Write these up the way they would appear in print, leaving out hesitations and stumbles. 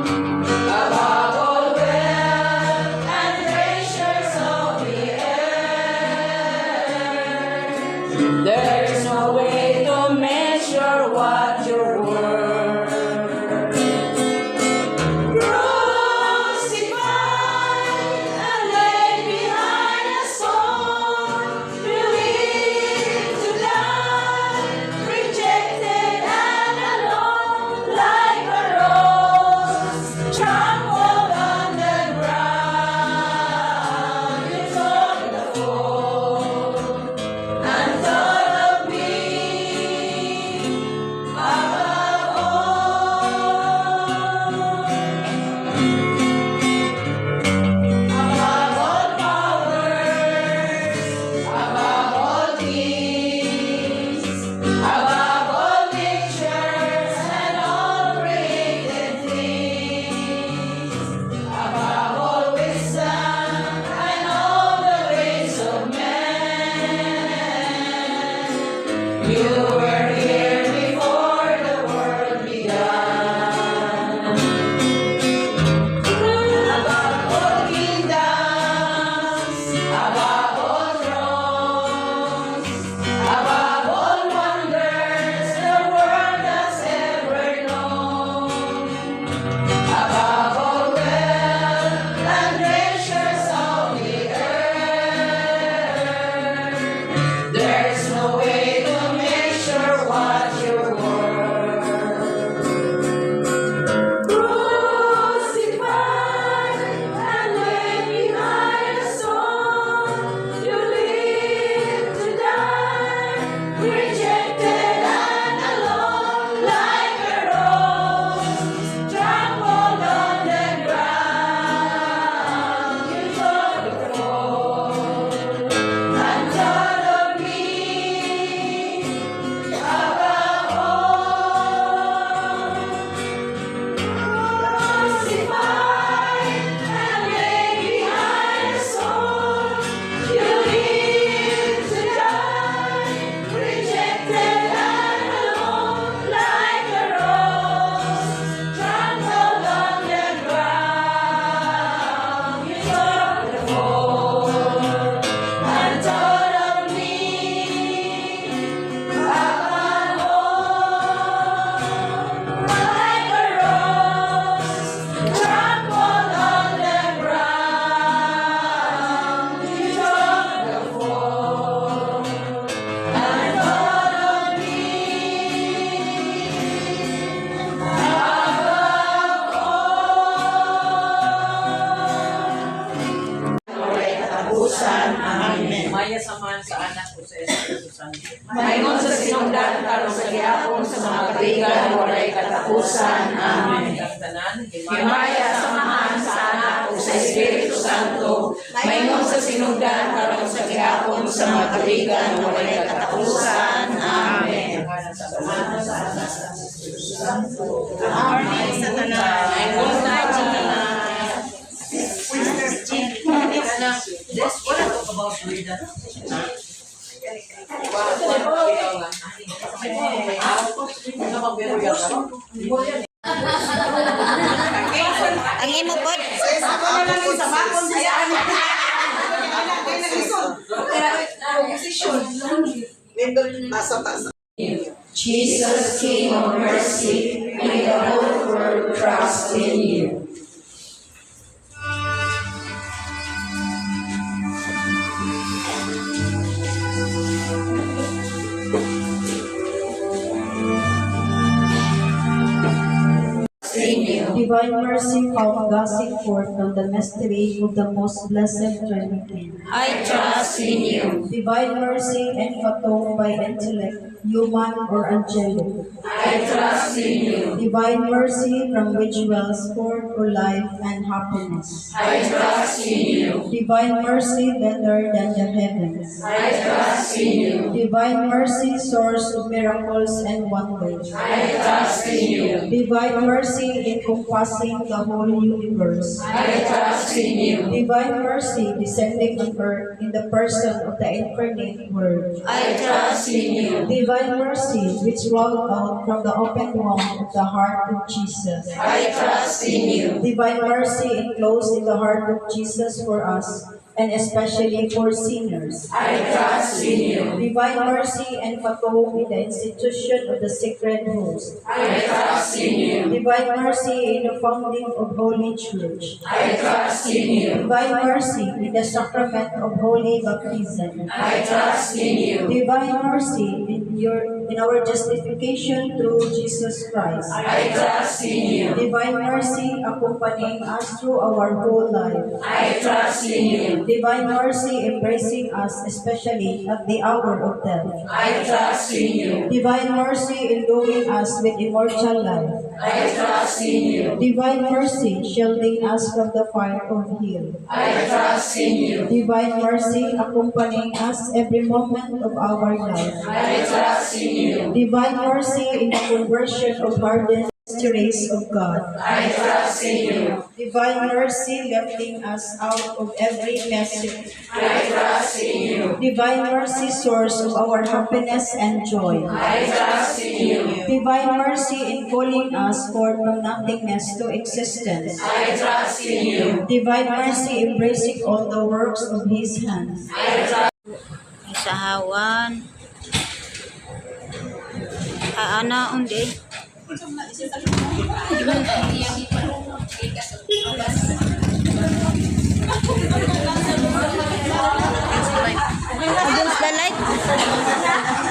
above all wealth and treasures of the earth. There is no way to measure what you're worth. Crucified and laid behind a stone, you live to die, rejected and alone, like a rose trampled on the ground. You took the fall and thought of me above all. Above all powers, above all kings, above all natures and all created things, above all wisdom and all the ways of man. You were here before the world began. Above all kingdoms, above all thrones, above all wonders the world has ever known, above all wealth and treasures of the earth. There's no way to measure what you're worth. Crucified and laid behind a stone, you live to die, rejected and alone, like a rose trampled on the ground. You took the fall and thought of me above all. Crucified and laid behind a stone, you live to die, rejected and alone, like a rose trampled on the ground. You took the fall and thought of me above all. Like a rose trampled on the ground, you took the fall and thought of me above all. Katapusan. Amen. Maya samahan sa anak ko sa Espiritu Santo. Mayroon sa sinungdan, karon sa gihapon, sa mga katigan, walay katapusan. Amen. Kagtanan, Himaya samahan sa anak o sa Espiritu Santo, mayroon sa sinungdan, karon sa gihapon, sa mga katigan, walay katapusan. Amen. Samahan sa anak sa Espiritu Santo. Amen. Mayroon na sa tanan. Anak, this what I talk about freedom. Ang imo pod. Jesus, King of mercy, may the whole world trust in you. Divine mercy, found gossip forth from the mystery of the most blessed Trinity. I trust in you. Divine mercy, enfathomed by intellect, human or angelic. I trust in you. Divine mercy, from which wells forth for life and happiness. I trust in you. Divine mercy, better than the heavens. I trust in you. Divine mercy, source of miracles and wonders. I trust in you. Divine mercy, encompassing the whole universe. I trust in you. Divine mercy, descending on earth in the person of the incarnate Word. I trust in you. Divine Divine mercy, which flowed out from the open womb of the heart of Jesus. I trust in you. Divine mercy enclosed in the heart of Jesus for us, and especially for sinners. I trust in you. Divine mercy enfatome in the institution of the sacred host. I trust in you. Divine mercy in the founding of Holy Church. I trust in you. Divine mercy in the sacrament of Holy Baptism. I trust in you. Divine mercy in our justification through Jesus Christ. I trust in you. Divine mercy accompanying us through our whole life. I trust in you. Divine mercy embracing us especially at the hour of death. I trust in you. Divine mercy endowing us with immortal life. I trust in you. Divine mercy shielding us from the fire of hell. I trust in you. Divine mercy accompanying us every moment of our life. I trust in you. Divine mercy in the conversion of hardened mysteries of God. I trust in you. Divine mercy lifting us out of every message. I trust in you. Divine mercy source of our happiness and joy. I trust in you. Divine mercy in calling us forth from nothingness to existence. I trust in you. Divine mercy embracing all the works of His hands. I trust Isahawan. Ana undi. Against the light.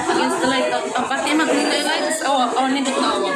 Against the light. Ang pati mag-lights. Oh, nindot na ako.